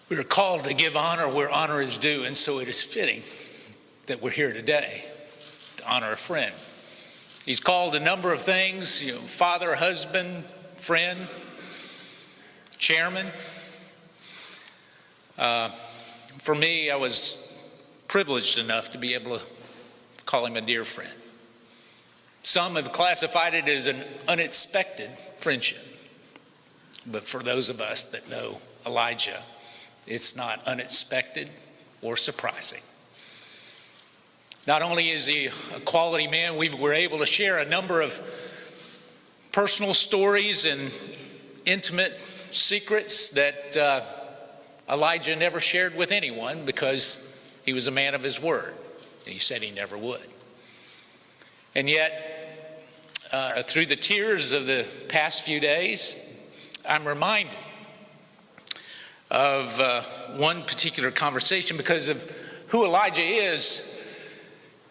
We are called to give honor where honor is due, and so it is fitting that we're here today to honor a friend. He's called a number of things, father, husband, friend, chairman. For me, I was privileged enough to be able to call him a dear friend. Some have classified it as an unexpected friendship, but for those of us that know Elijah, it's not unexpected or surprising. Not only is he a quality man, we were able to share a number of personal stories and intimate secrets that Elijah never shared with anyone because he was a man of his word, and he said he never would. And yet, through the tears of the past few days, I'm reminded of one particular conversation because of who Elijah is.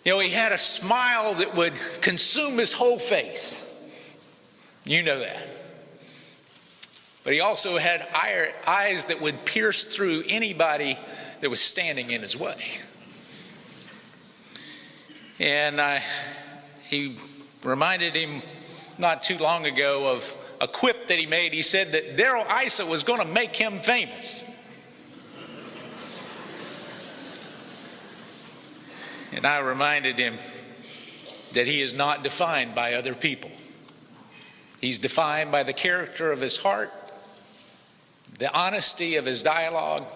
He had a smile that would consume his whole face. You know that. But he also had eyes that would pierce through anybody that was standing in his way. And he reminded him not too long ago of a quip that he made. He said that Darrell Issa was going to make him famous. And I reminded him that he is not defined by other people. He's defined by the character of his heart, the honesty of his dialogue,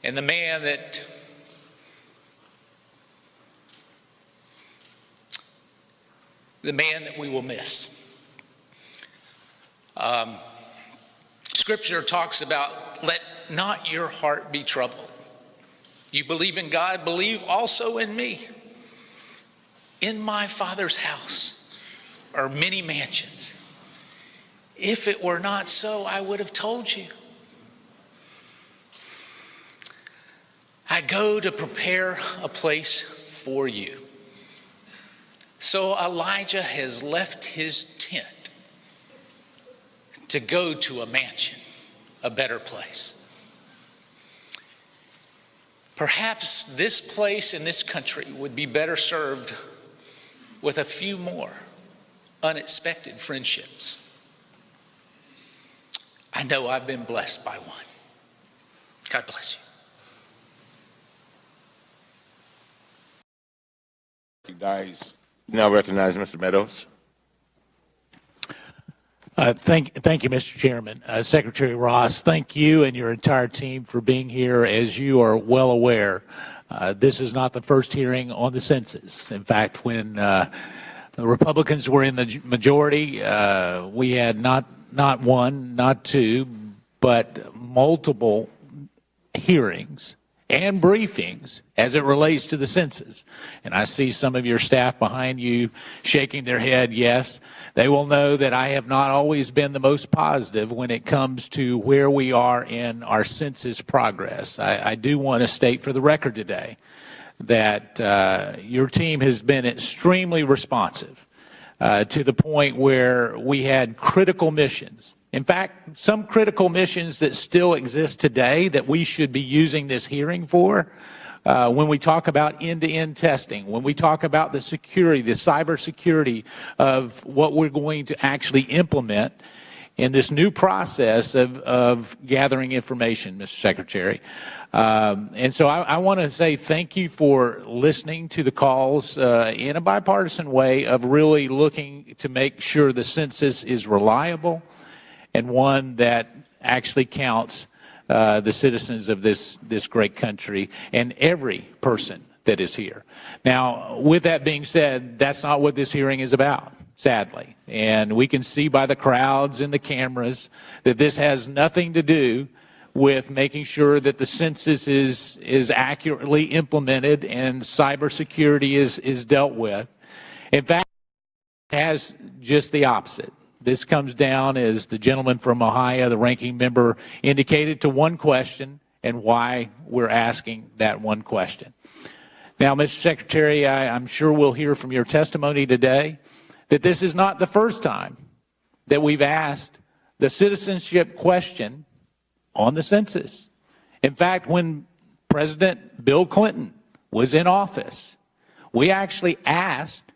and the man that we will miss. Scripture talks about, let not your heart be troubled. You believe in God, believe also in me. In my Father's house are many mansions. If it were not so, I would have told you. I go to prepare a place for you. So Elijah has left his tent to go to a mansion, a better place. Perhaps this place in this country would be better served with a few more unexpected friendships. I know I've been blessed by one. God bless you. Now recognize Mr. Meadows. Thank you, Mr. Chairman. Secretary Ross, thank you and your entire team for being here. As you are well aware, this is not the first hearing on the census. In fact, when the Republicans were in the majority, we had not one, not two, but multiple hearings and briefings as it relates to the census. And I see some of your staff behind you shaking their head. Yes, they will know that I have not always been the most positive when it comes to where we are in our census progress. I do want to state for the record today that your team has been extremely responsive to the point where we had critical missions. In fact, some critical missions that still exist today that we should be using this hearing for, when we talk about end-to-end testing, when we talk about the security, the cybersecurity of what we're going to actually implement in this new process of gathering information, Mr. Secretary. And so I want to say thank you for listening to the calls in a bipartisan way of really looking to make sure the census is reliable and one that actually counts the citizens of this great country and every person that is here. Now, with that being said, that's not what this hearing is about, sadly. And we can see by the crowds and the cameras that this has nothing to do with making sure that the census is accurately implemented and cybersecurity is dealt with. In fact, it has just the opposite. This comes down, as the gentleman from Ohio, the ranking member, indicated, to one question and why we're asking that one question. Now, Mr. Secretary, I'm sure we'll hear from your testimony today that this is not the first time that we've asked the citizenship question on the census. In fact, when President Bill Clinton was in office, we actually asked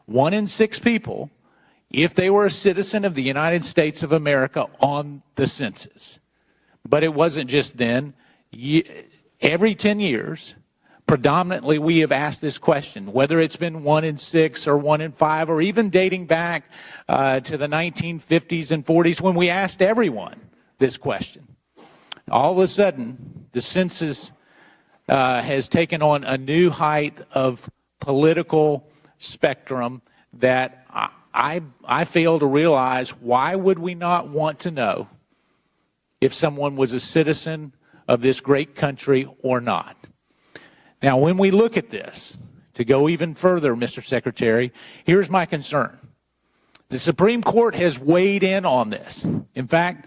1 in 6 people if they were a citizen of the United States of America on the census. But it wasn't just then. Every 10 years, predominantly we have asked this question, whether it's been 1 in 6 or 1 in 5, or even dating back to the 1950s and 40s when we asked everyone this question. All of a sudden, the census has taken on a new height of political spectrum that I fail to realize. Why would we not want to know if someone was a citizen of this great country or not? Now, when we look at this, to go even further, Mr. Secretary, here's my concern. The Supreme Court has weighed in on this. In fact,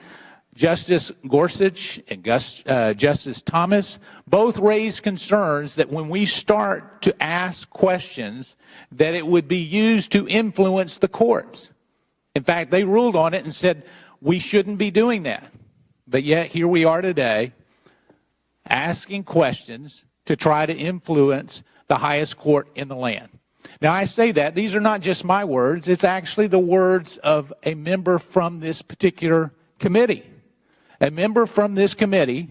Justice Gorsuch and Justice Thomas both raised concerns that when we start to ask questions, that it would be used to influence the courts. In fact, they ruled on it and said we shouldn't be doing that. But yet here we are today asking questions to try to influence the highest court in the land. Now, I say that. These are not just my words. It's actually the words of a member from this particular committee. A member from this committee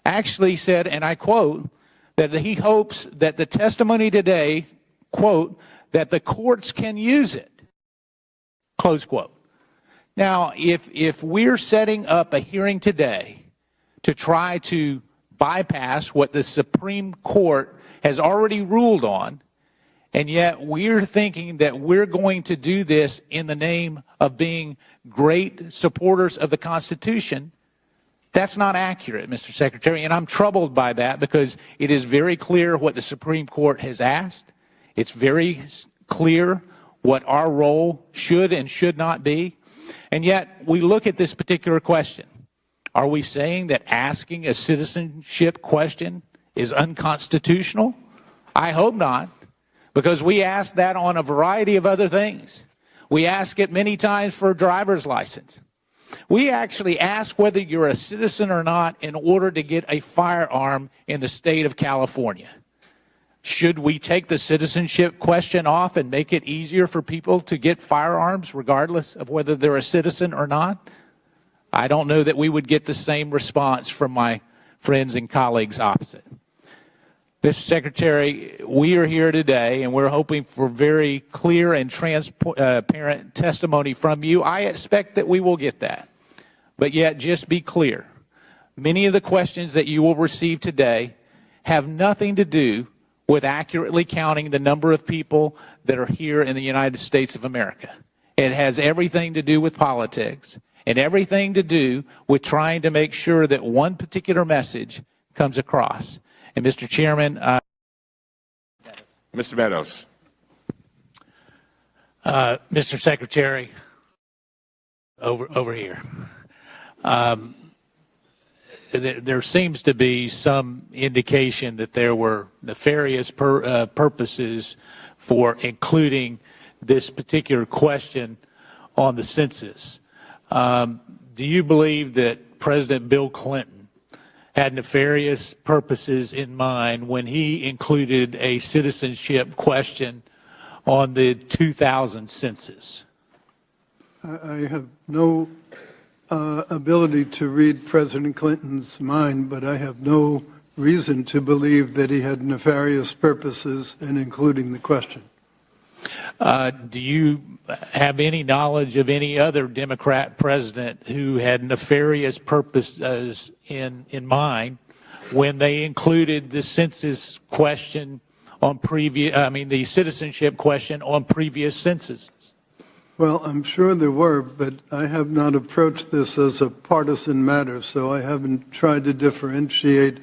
actually said, and I quote, that he hopes that the testimony today, quote, that the courts can use it, close quote. Now, if we're setting up a hearing today to try to bypass what the Supreme Court has already ruled on, and yet we're thinking that we're going to do this in the name of being great supporters of the Constitution, that's not accurate, Mr. Secretary, and I'm troubled by that because it is very clear what the Supreme Court has asked. It's very clear what our role should and should not be. And yet we look at this particular question. Are we saying that asking a citizenship question is unconstitutional? I hope not, because we ask that on a variety of other things. We ask it many times for a driver's license. We actually ask whether you're a citizen or not in order to get a firearm in the state of California. Should we take the citizenship question off and make it easier for people to get firearms regardless of whether they're a citizen or not? I don't know that we would get the same response from my friends and colleagues opposite. Mr. Secretary, we are here today and we're hoping for very clear and transparent testimony from you. I expect that we will get that. But yet, just be clear. Many of the questions that you will receive today have nothing to do with accurately counting the number of people that are here in the United States of America. It has everything to do with politics and everything to do with trying to make sure that one particular message comes across. And Mr. Chairman, Mr. Meadows. Mr. Secretary, over here. There seems to be some indication that there were nefarious purposes for including this particular question on the census. Do you believe that President Bill Clinton had nefarious purposes in mind when he included a citizenship question on the 2000 census? I have no ability to read President Clinton's mind, but I have no reason to believe that he had nefarious purposes in including the question. Do you have any knowledge of any other Democrat president who had nefarious purposes in mind when they included the census question on the citizenship question on previous censuses? Well, I'm sure there were, but I have not approached this as a partisan matter, so I haven't tried to differentiate